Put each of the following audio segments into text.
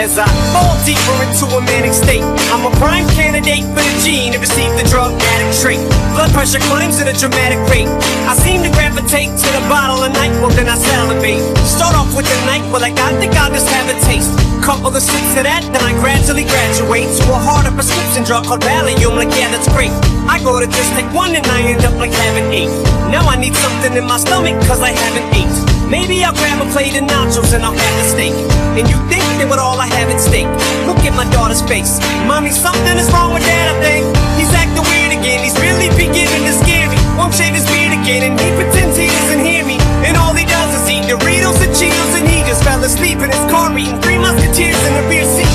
as I fall deeper into a manic state. I'm a prime candidate for the gene to receive the drug addict trait. Blood pressure climbs at a dramatic rate. I seem to gravitate to the bottle at night, well then I salivate. Start off with the night, well like I think I'll just have a taste. Couple of sips of that, then I gradually graduate to a harder prescription drug called Valium. Like yeah, that's great. I go to just take one and I end up like having 8. Now I need something in my stomach cause I haven't ate. Maybe I'll grab a plate of nachos and I'll have a steak. And you think that with all I have at stake, look at my daughter's face. Mommy, something is wrong with dad, I think. He's acting weird again, he's really beginning to scare me. Won't shave his beard again and he pretends he doesn't hear me. And all he does is eat Doritos and Cheetos and he just fell asleep in his car eating 3 Musketeers in the rear seat.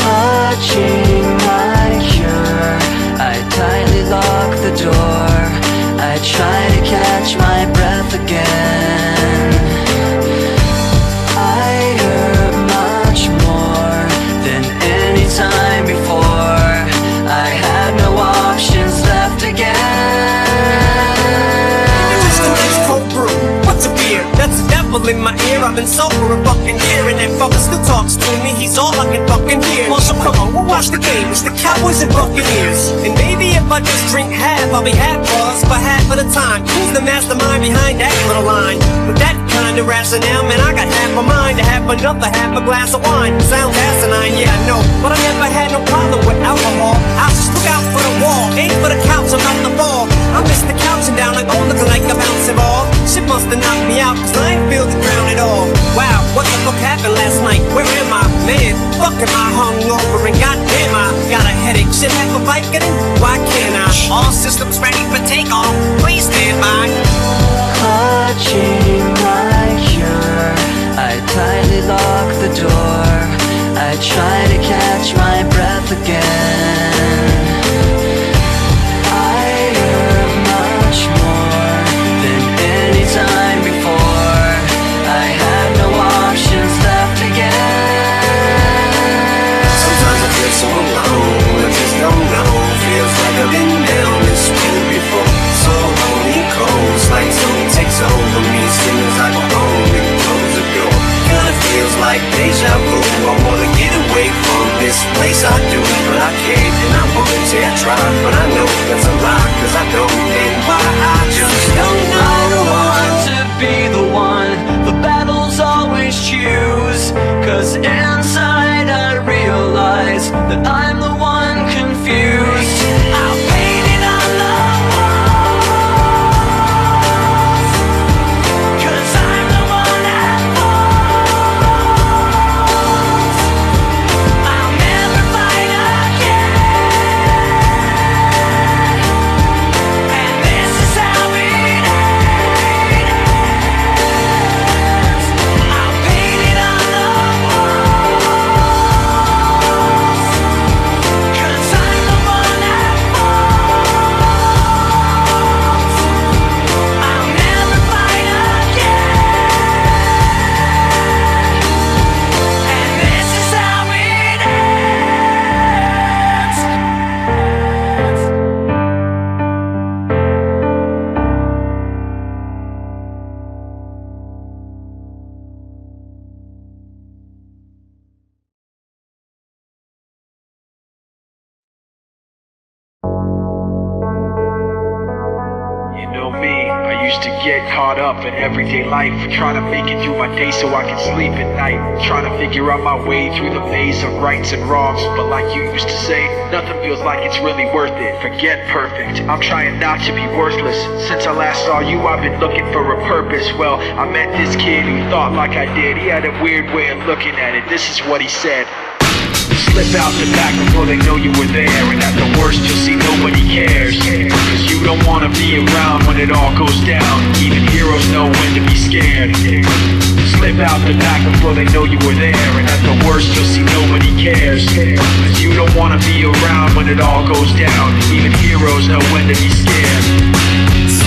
Clutching my cure, I tightly lock the door. I try to catch my breath again. I hurt much more than any time before. I had no options left again. Just a nice cold brew, what's a beer? That's the devil in my ear. I've been sober a fucking year and that fucker still talks to me. He's all I can fucking hear. Well, so come on, we'll watch the game. It's the Cowboys and Buccaneers. And maybe if I just drink half, I'll be half buzzed for half of the time. Who's the mastermind behind that little line? With that kind of rationale, man, I got half a mind to have another half a glass of wine. Sounds asinine, yeah, I know, but I never had no problem with alcohol. I just look out for the wall, aim for the couch, I'm out the ball. I miss the couch and down like oh, looking like a bouncing ball. Shit must have knocked me out, cause I ain't feel the ground at all. Wow, what the fuck happened last night? Where am I? Man, fuck am I hungover and goddamn I got a headache. Shit have a Vicodin? Why can't I? All systems ready for takeoff, please stand by. Clutching my cure, I tightly lock the door. I try to catch my breath again. I hurt much more than any time before. I had no options left again. Sometimes I feel so alone, I just don't know. Feels like I've been down this road before. So lonely, cold, it's like something takes over me. As soon as I go home, it closes the door. Kinda feels like deja vu. I wanna get away from this place I do, but I can't and I won't say I try. But I know that's a lie, cause I don't and why I just don't know. I don't want to be the one the battles always choose, cause inside I realize that I'm the one confused. I'll paint it on the walls, cause I'm the one that falls. I'll never fight again, and this is how it ends. I'll paint it on the walls, cause I'm the one that falls. I'll never fight again, and this is how it ends. You know me, I used to get caught up in everyday life, trying to make it through my day so I can sleep at night, trying to figure out my way through the maze of rights and wrongs. But like you used to say, nothing feels like it's really worth it. Forget perfect, I'm trying not to be worthless. Since I last saw you, I've been looking for a purpose. Well, I met this kid who thought like I did. He had a weird way of looking at it. This is what he said: slip out the back before they know you were there, and at the worst you'll see nobody cares. Cause you don't wanna be around when it all goes down. Even heroes know when to be scared. Slip out the back before they know you were there, and at the worst you'll see nobody cares. Cause you don't wanna be around when it all goes down. Even heroes know when to be scared.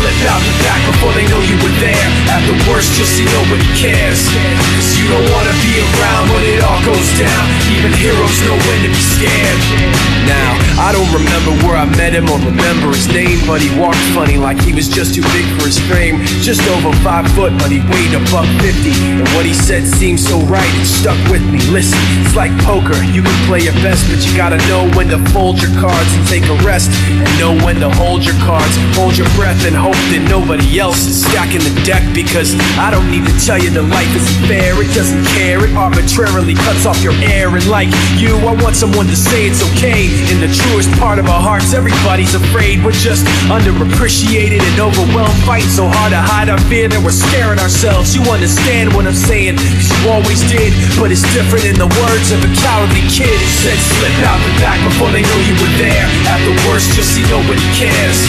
slip out the back before they know you were there. At the worst, you'll see nobody cares, cause you don't wanna be around when it all goes down. Even heroes know when to be scared. Now, I don't remember where I met him or remember his name, but he walked funny like he was just too big for his frame. Just over 5 foot, but he weighed $150. And what he said seemed so right, it stuck with me. Listen, it's like poker, you can play your best, but you gotta know when to fold your cards and take a rest, and know when to hold your cards. Hold your breath and hope that nobody else is stacking the deck, because I don't need to tell you that life isn't fair. It doesn't care, it arbitrarily cuts off your air. And like you, I want someone to say it's okay. In the truest part of our hearts, everybody's afraid. We're just underappreciated and overwhelmed, fighting so hard to hide our fear that we're scaring ourselves. You understand what I'm saying, cause you always did, but it's different in the words of a cowardly kid. It said slip out the back before they know you were there. At the worst, you'll see nobody cares,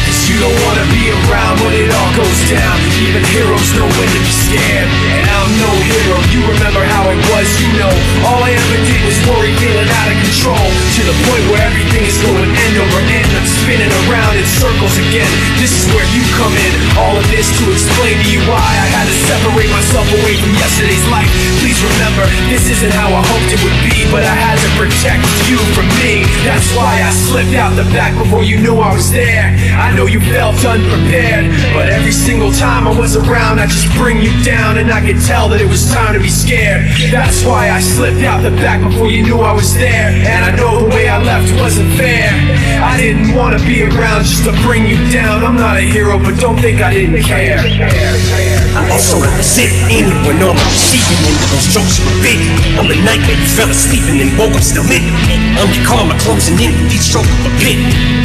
cause you don't wanna be around when it all goes down. Even heroes know when to be scared, and I'm no hero. You remember how it was, you know. All I ever did was worry, feeling out of control, to the point where everything is going end over end. I'm spinning around in circles again. This is where you come in. All of this to explain to you why I had to separate myself away from yesterday's life. Please remember, this isn't how I hoped it would be, but I had to protect you from me. That's why I slipped out the back before you knew I was there. I know you felt unprepared, but every single time I was around, I just bring you down, and I could tell that it was time to be scared. That's why I slipped out the back before you knew I was there. And I know the way I left wasn't fair. I didn't want to be around just to bring you down. I'm not a hero, but don't think I didn't care. I also represent anyone on my receiving end of those jokes you were big. I'm the night where you fell asleep and then woke up still lit. I'm your karma closing in with each stroke of a bit.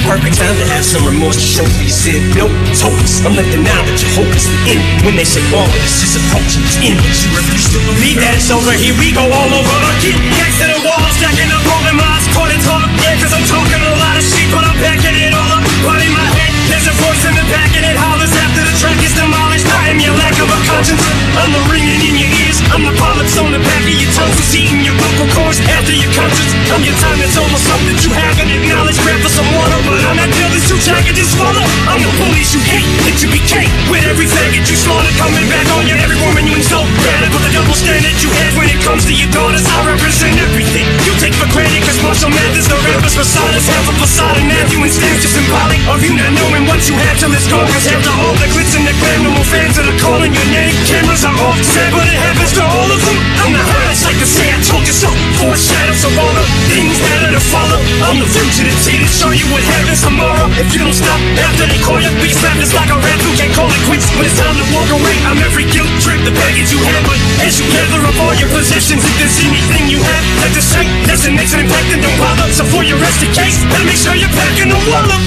Perfect time to have some remorse to show where you said no, it's hopeless. I'm letting now that your hope is the end. When they say all of this is approaching its end, but you refuse to believe that it's over. Here we go all over again. Next to the wall, stacking up all my eyes, caught it talk. Yeah, cause I'm talking a lot of shit, but I'm backing it all up. But in my head, there's a voice in the back, and it hollers after the track is demolished. I am your lack of a conscience. I'm the ringing in your ears. I'm the polyps on the back of your tongue who's eating your vocal cords after your conscience. I'm your time that's almost up that you haven't acknowledged. Grab for some water, but I'm that pill that's too jagged to swallow. I'm the police you hate, that you became. With every faggot you slaughtered, coming back on you. Every woman you insult, granted with the double standard you have when it comes to your daughters. I represent everything you take for granted, cause Marshall Mathers, the rapper's facade is half a facade, and Matthew and Stan's just symbolic of you not knowing what you have till it's gone. Cause after all the glitz and the glam, no more fans that are calling your name. Cameras are off, sad, but it happens to all of them. I'm the highest, like to say I told you so. Foreshadows of all the things that are to follow. I'm the fugitive T to show you what happens tomorrow. If you don't stop after they call you beast rappers like a rap who can't call it quits when it's time to walk away. I'm every guilt trip, the baggage you have, but as you gather up all your possessions, if there's anything you have like to say that's an makes an impact, then don't bother. So for your rest of case, better make sure you're packing the wallet.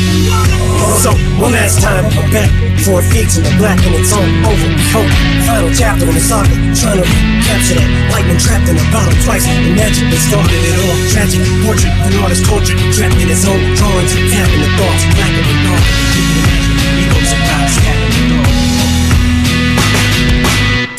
So, one last time, I'm back before it fades in the black and it's all over. Behold, final chapter in the saga, trying to capture that lightning trapped in a bottle twice. The magic that started it all, tragic portrait, an artist tortured, trapped in his own drawings, tapping the thoughts, black and the dark. You can imagine, egos and vibes, tapping the dark.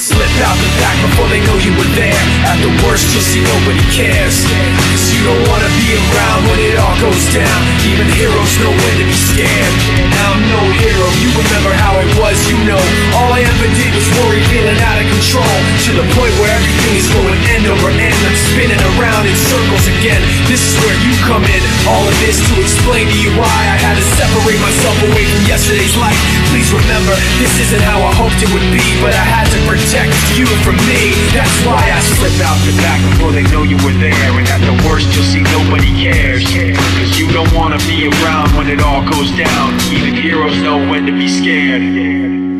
Slip out the back before they know you were there. At the worst, you'll see nobody cares, cause you don't wanna be around when it all goes down. Even heroes know when to be scared. Now I'm no hero, you remember how it was, you know. All I ever did was worry, feeling out of control, to the point where everything is going end over end. I'm spinning around in circles again. This is where you come in. All of this to explain to you why I had to separate myself away from yesterday's life. Please remember, this isn't how I hoped it would be, but I had to protect you from me. That's why I slip out the back before they know you were there. And at the worst, you'll see nobody cares, cause you don't wanna be around when it all goes down. Even heroes know when to be scared.